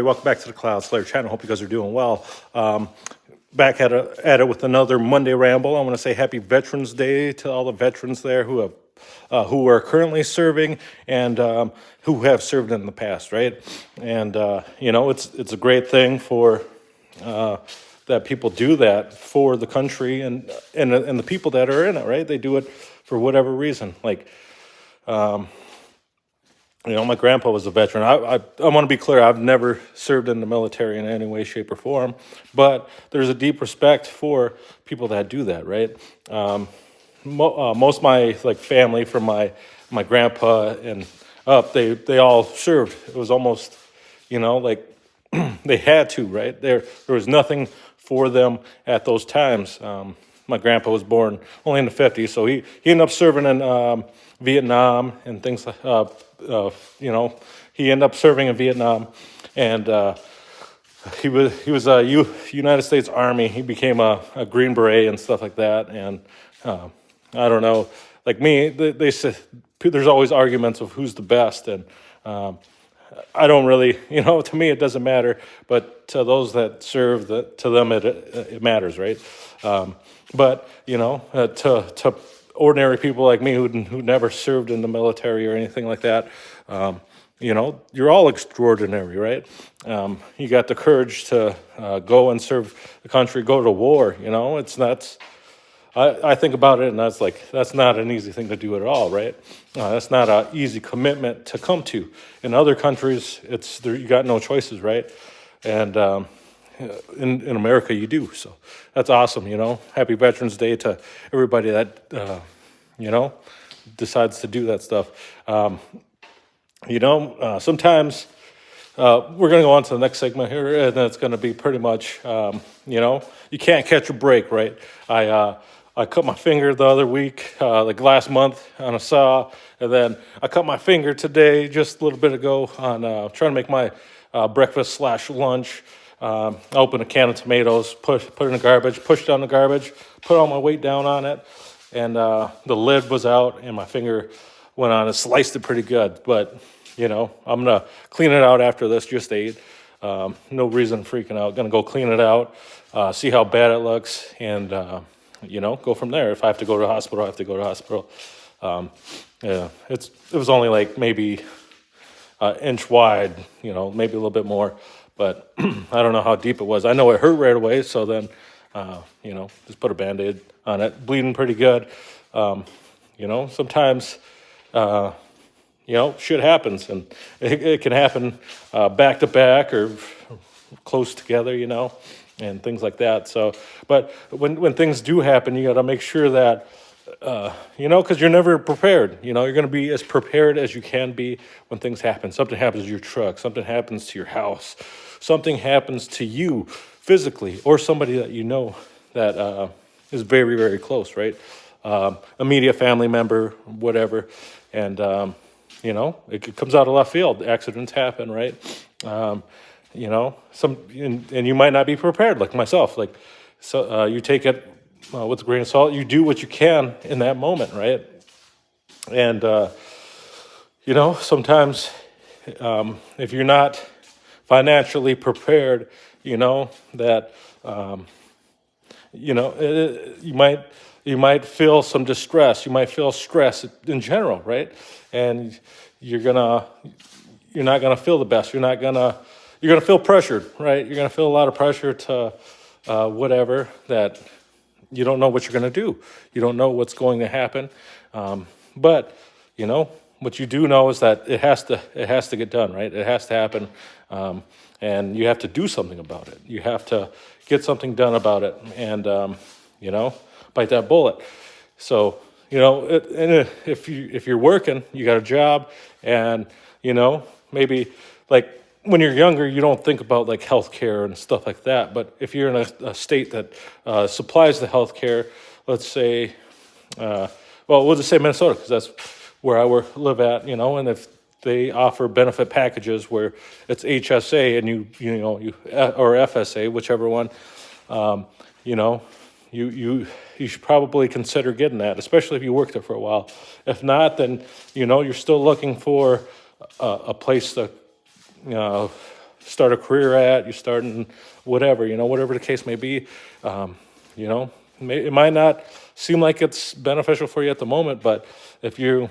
Welcome back to the Cloud Slayer channel. Hope you guys are doing well. Back at it with another Monday Ramble. I want to say Happy Veterans Day to all the veterans there who are currently serving and who have served in the past, right? And it's a great thing for that people do that for the country and the people that are in it, right? They do it for whatever reason, like. My grandpa was a veteran. I want to be clear, I've never served in the military in any way, shape, or form, but there's a deep respect for people that do that, right? Most of my family from my grandpa and up, they all served. It was almost, they had to, right? There was nothing for them at those times. My grandpa was born only in the 50s, so he ended up serving in Vietnam and things like he ended up serving in Vietnam, and he was a United States Army. He became a Green Beret and stuff like that. And I don't know, like me, they say there's always arguments of who's the best, and I don't really, to me it doesn't matter, but to those that serve, to them it matters, right? But to ordinary people like me who never served in the military or anything like that, you're all extraordinary, right? You got the courage to go and serve the country, go to war. I think about it, and that's not an easy thing to do at all, right? That's not an easy commitment to come to. In other countries, you got no choices, right? And in America, you do. So that's awesome. Happy Veterans Day to everybody that decides to do that stuff. Sometimes we're going to go on to the next segment here, and it's going to be pretty much, you can't catch a break, right? I cut my finger the other week, last month on a saw, and then I cut my finger today, just a little bit ago, on trying to make my breakfast/lunch. I opened a can of tomatoes, put it in the garbage, pushed down the garbage, put all my weight down on it, and the lid was out, and my finger went on and sliced it pretty good. But, I'm going to clean it out after this, just ate. No reason freaking out. Going to go clean it out, see how bad it looks, and, go from there. If I have to go to the hospital, I have to go to the hospital. It was only maybe an inch wide, maybe a little bit more. But I don't know how deep it was. I know it hurt right away, so then, just put a Band-Aid on it. Bleeding pretty good. Sometimes, shit happens, and it can happen back to back or close together, and things like that. So, but when things do happen, you got to make sure that, because you're never prepared. You're going to be as prepared as you can be when things happen. Something happens to your truck. Something happens to your house. Something happens to you physically, or somebody that that is very, very close, right? Immediate family member, whatever. And, it comes out of left field. Accidents happen, right? And you might not be prepared, like myself. So you take it with a grain of salt. You do what you can in that moment, right? And, sometimes if you're not financially prepared, that, you might feel some distress. You might feel stress in general, right? And you're not gonna feel the best. You're gonna feel pressured, right? You're gonna feel a lot of pressure to whatever, that you don't know what you're gonna do. You don't know what's going to happen. But what you do know is that it has to get done, right? It has to happen, and you have to do something about it. You have to get something done about it, and bite that bullet. So and if you're working, you got a job, and maybe when you're younger, you don't think about healthcare and stuff like that. But if you're in a state that supplies the healthcare, let's say, we'll just say Minnesota, because that's where I live at, and if they offer benefit packages where it's HSA and you or FSA, whichever one, you should probably consider getting that, especially if you worked there for a while. If not, then you're still looking for a place to start a career at, you start in whatever, whatever the case may be. It might not seem like it's beneficial for you at the moment, but if you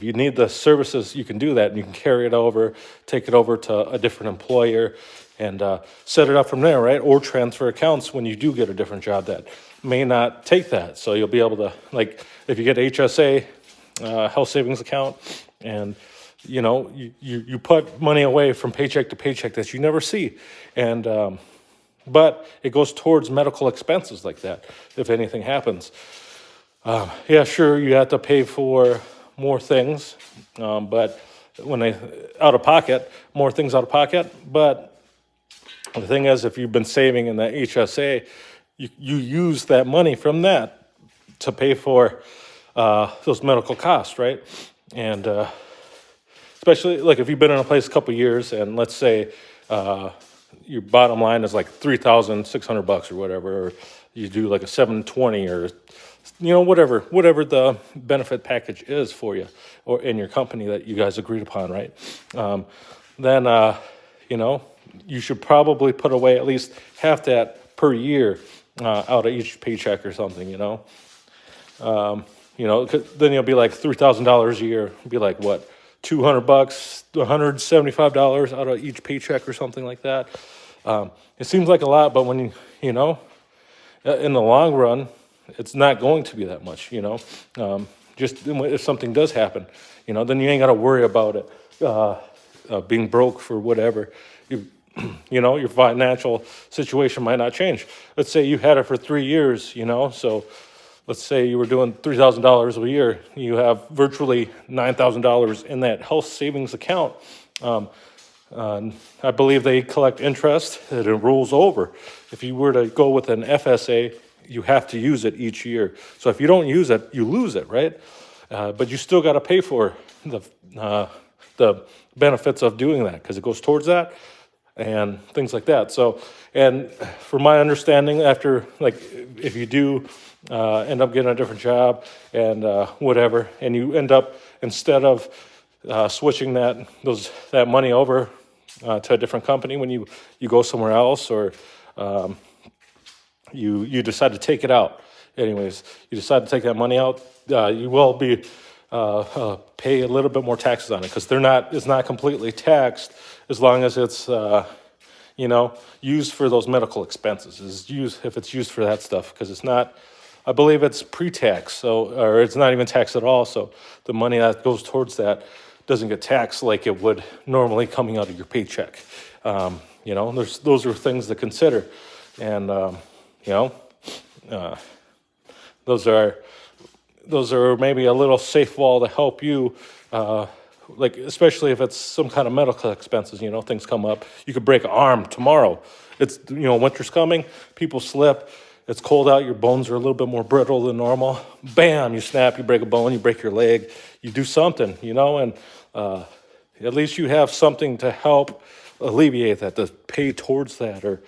need the services, you can do that, and you can carry it over, take it over to a different employer, and set it up from there, right? Or transfer accounts when you do get a different job that may not take that. So you'll be able to, like, if you get HSA, health savings account, and you put money away from paycheck to paycheck that you never see, and but it goes towards medical expenses like that if anything happens. Yeah, sure, you have to pay for more things, but when they more things out of pocket. But the thing is, if you've been saving in the HSA, you use that money from that to pay for those medical costs, right? And especially like if you've been in a place a couple years, and let's say your bottom line is like $3,600 or whatever, or you do like a 720 or whatever the benefit package is for you or in your company that you guys agreed upon, right? Then you should probably put away at least half that per year out of each paycheck or something, then you'll be like $3,000 a year. It'll be like what, $200, $175 out of each paycheck or something like that. It seems like a lot, but when in the long run, it's not going to be that much. Just if something does happen, then you ain't got to worry about it being broke for whatever. Your financial situation might not change. Let's say you had it for 3 years, so let's say you were doing $3,000 a year. You have virtually $9,000 in that health savings account. I believe they collect interest and it rolls over. If you were to go with an FSA, you have to use it each year. So if you don't use it, you lose it, right? But you still got to pay for the benefits of doing that because it goes towards that and things like that. So, and from my understanding, after, like, if you do end up getting a different job and whatever, and you end up, instead of switching that money over to a different company when you go somewhere else, or you decide to take it out. Anyways, you decide to take that money out, you will be pay a little bit more taxes on it because it's not completely taxed as long as it's used for those medical expenses. If it's used for that stuff, because it's not. I believe it's pre-tax, or it's not even taxed at all. So the money that goes towards that doesn't get taxed like it would normally coming out of your paycheck. Those are things to consider, and those are maybe a little safe wall to help you, like especially if it's some kind of medical expenses. Things come up. You could break an arm tomorrow. It's winter's coming. People slip. It's cold out, your bones are a little bit more brittle than normal. Bam, you snap, you break a bone, you break your leg, you do something, and at least you have something to help alleviate that, to pay towards that, or,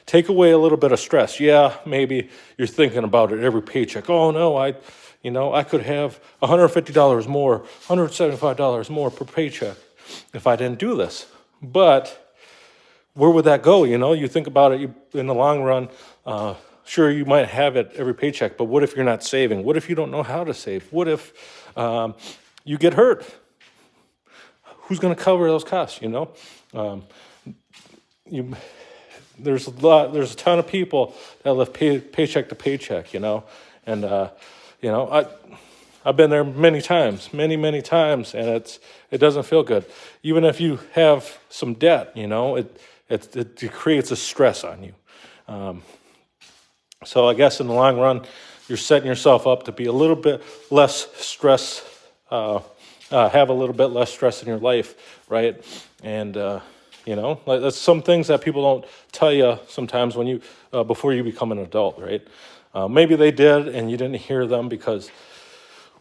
take away a little bit of stress. Yeah, maybe you're thinking about it every paycheck. Oh, no, I could have $150 more, $175 more per paycheck if I didn't do this. But where would that go? You think about it in the long run. Sure, you might have it every paycheck, but what if you're not saving? What if you don't know how to save? What if you get hurt? Who's going to cover those costs? There's a ton of people that live paycheck to paycheck. And I've been there many times, many times, and it doesn't feel good. Even if you have some debt, it creates a stress on you. So I guess in the long run, you're setting yourself up to be a little bit less stress, have a little bit less stress in your life, right? And like that's some things that people don't tell you sometimes when you before you become an adult, right? Maybe they did and you didn't hear them because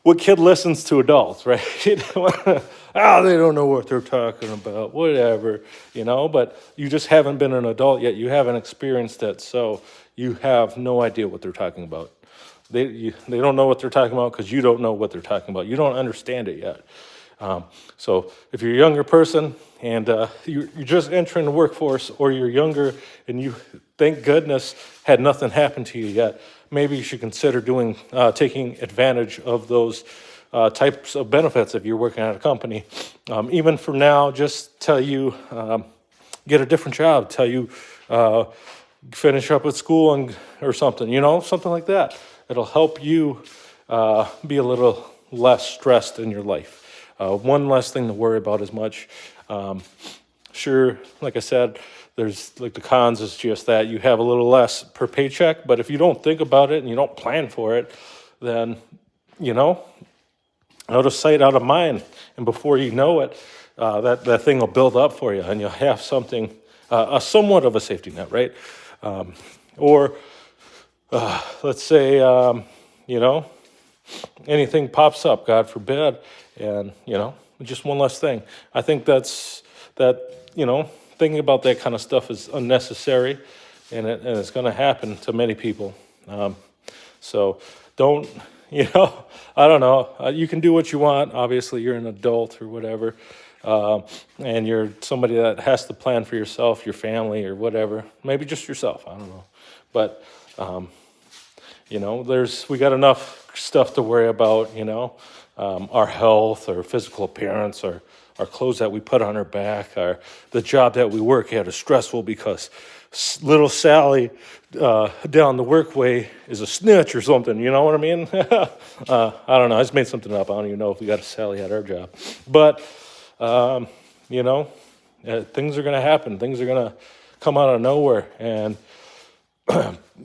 what kid listens to adults, right? They don't know what they're talking about, whatever, but you just haven't been an adult yet. You haven't experienced it, so you have no idea what they're talking about. They don't know what they're talking about because you don't know what they're talking about. You don't understand it yet. So if you're a younger person and you're just entering the workforce, or you're younger and you, thank goodness, had nothing happen to you yet, maybe you should consider taking advantage of those types of benefits if you're working at a company. Even for now, just tell you get a different job, tell you finish up with school or something, something like that. It'll help you be a little less stressed in your life. One less thing to worry about as much. Sure, like I said, there's like the cons is just that you have a little less per paycheck, but if you don't think about it and you don't plan for it, then, out of sight, out of mind. And before you know it, that thing will build up for you and you'll have something, somewhat of a safety net, right? Or let's say, anything pops up, God forbid, and, just one less thing. I think thinking about that kind of stuff is unnecessary, and it's going to happen to many people. So don't, I don't know. You can do what you want. Obviously, you're an adult or whatever, and you're somebody that has to plan for yourself, your family, or whatever. Maybe just yourself. I don't know. But, we got enough stuff to worry about, our health, our physical appearance, our clothes that we put on our back, the job that we work at is stressful because little Sally down the workway is a snitch or something, you know what I mean? I don't know, I just made something up. I don't even know if we got a Sally at our job. But, things are going to happen. Things are going to come out of nowhere, and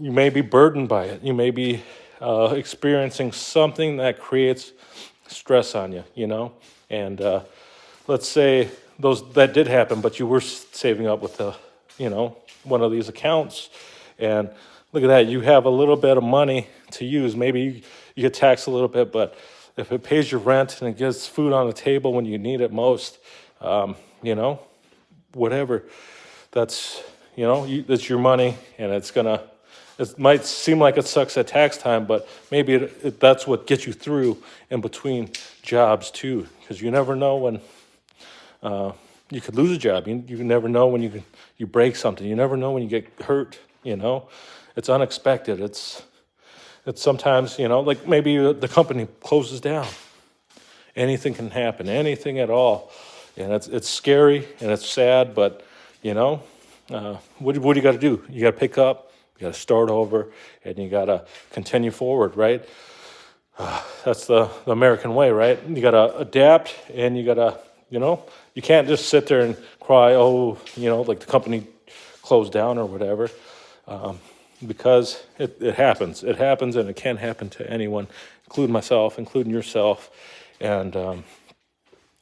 you may be burdened by it. You may be experiencing something that creates stress on you, and let's say that did happen, but you were saving up with one of these accounts, and look at that, you have a little bit of money to use. Maybe you get taxed a little bit, but if it pays your rent and it gets food on the table when you need it most, whatever, that's that's your money, and it might seem like it sucks at tax time, but maybe that's what gets you through in between jobs too, because you never know when you could lose a job. You never know when you break something. You never know when you get hurt. It's unexpected. It's sometimes like maybe the company closes down. Anything can happen. Anything at all, and it's scary and it's sad. But what do you got to do? You got to pick up. You got to start over, and you got to continue forward, right? That's the American way, right? You got to adapt, and you got to, you can't just sit there and cry, like the company closed down or whatever, because it happens. It happens, and it can happen to anyone, including myself, including yourself, and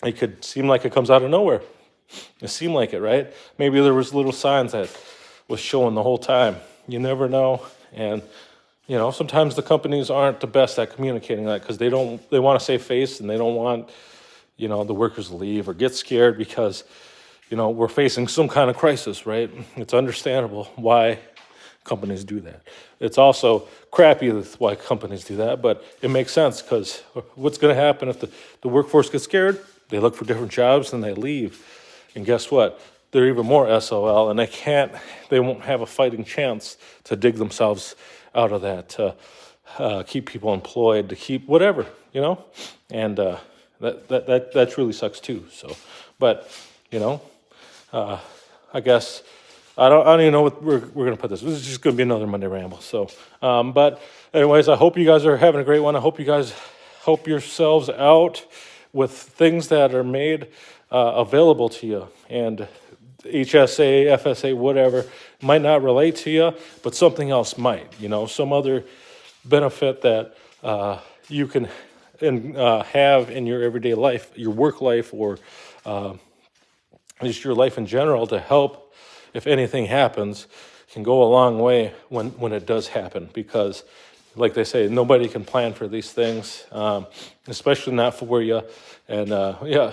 it could seem like it comes out of nowhere. It seemed like it, right? Maybe there was little signs that was showing the whole time. You never know, and sometimes the companies aren't the best at communicating that because they want to save face, and they don't want the workers to leave or get scared because we're facing some kind of crisis, right? It's understandable why companies do that. It's also crappy why companies do that, but it makes sense because what's going to happen if the workforce gets scared? They look for different jobs and they leave, and guess what? They're even more SOL, and they won't have a fighting chance to dig themselves out of that, to keep people employed, to keep whatever, and that really sucks too. So, but I guess I don't even know what we're gonna put this. This is just gonna be another Monday Ramble. So, but anyways, I hope you guys are having a great one. I hope you guys help yourselves out with things that are made available to you, and HSA, FSA, whatever, might not relate to you, but something else might, some other benefit that you can have in your everyday life, your work life, or just your life in general to help if anything happens, can go a long way when it does happen, because like they say, nobody can plan for these things, especially not for you. And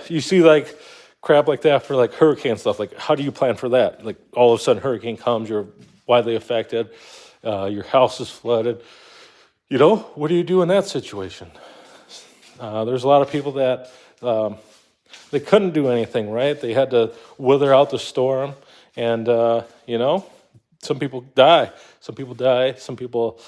you see like crap like that for like hurricane stuff. Like, how do you plan for that? Like, all of a sudden hurricane comes, you're widely affected, your house is flooded. What do you do in that situation? There's a lot of people that they couldn't do anything, right? They had to wither out the storm, and some people die. Some people die. Some people,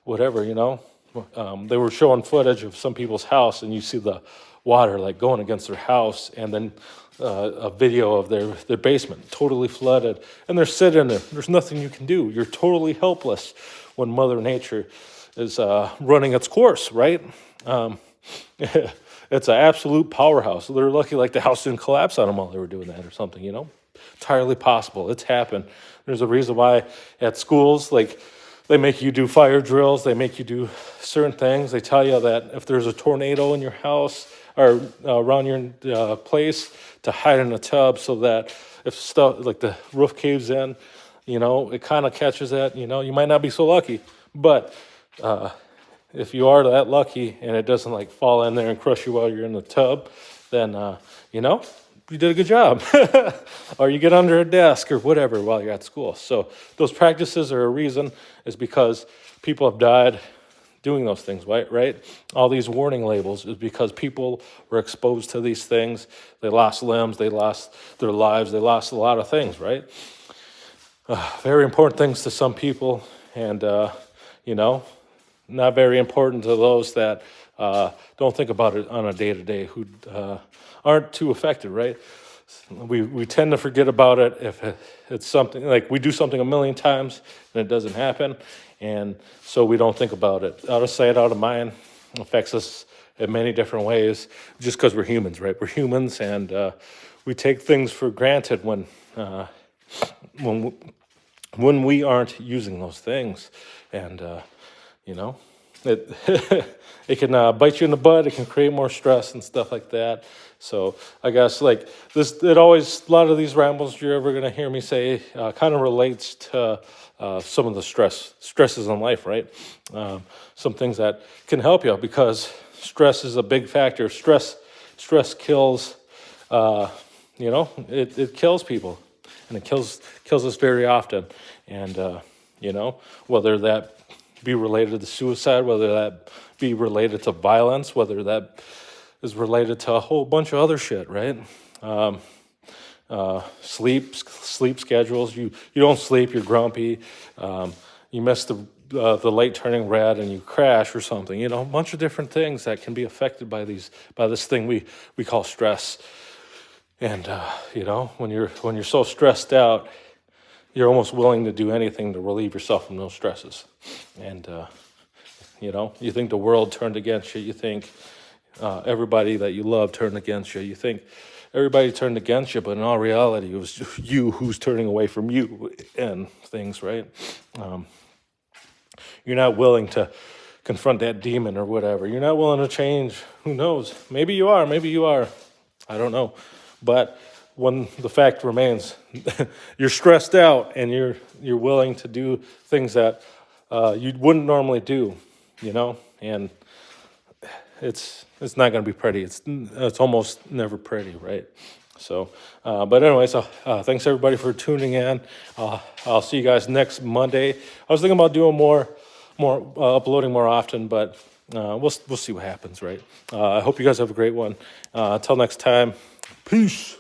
whatever, They were showing footage of some people's house, and you see the water like going against their house, and then a video of their basement totally flooded, and they're sitting there. There's nothing you can do. You're totally helpless when Mother Nature is running its course, right? It's an absolute powerhouse. They're lucky like the house didn't collapse on them while they were doing that or something, Entirely possible. It's happened. There's a reason why at schools, like, they make you do fire drills. They make you do certain things. They tell you that if there's a tornado in your house or around your place, to hide in a tub so that if stuff like the roof caves in, it kind of catches that. You might not be so lucky, but if you are that lucky and it doesn't like fall in there and crush you while you're in the tub, then you did a good job. Or you get under a desk or whatever while you're at school. So those practices are a reason, is because people have died doing those things, right? All these warning labels is because people were exposed to these things. They lost limbs, they lost their lives, they lost a lot of things, right? Very important things to some people, and not very important to those that don't think about it on a day-to-day, who aren't too affected, right? We tend to forget about it if it's something, like we do something a million times and it doesn't happen, and so we don't think about it. Out of sight, out of mind affects us in many different ways, just because we're humans, right? We're humans, and we take things for granted when we aren't using those things, and it it can bite you in the butt. It can create more stress and stuff like that. So I guess like this, a lot of these rambles you're ever gonna hear me say kind of relates to some of the stresses in life, right? Some things that can help you, because stress is a big factor. Stress kills. It kills people, and it kills us very often. And whether that be related to suicide, whether that be related to violence, whether that is related to a whole bunch of other shit, right? Sleep schedules. You don't sleep, you're grumpy. You miss the light turning red and you crash or something. A bunch of different things that can be affected by this thing we call stress. And when you're so stressed out, you're almost willing to do anything to relieve yourself from those stresses. And you think the world turned against you. You think everybody that you love turned against you. You think everybody turned against you, but in all reality, it was you who's turning away from you and things, right? You're not willing to confront that demon or whatever. You're not willing to change. Who knows? Maybe you are. I don't know. But when the fact remains, you're stressed out and you're willing to do things that you wouldn't normally do, and it's not going to be pretty. It's almost never pretty, right? So, but anyway, thanks everybody for tuning in. I'll see you guys next Monday. I was thinking about doing more uploading more often, but we'll see what happens, right? I hope you guys have a great one. Until next time, peace.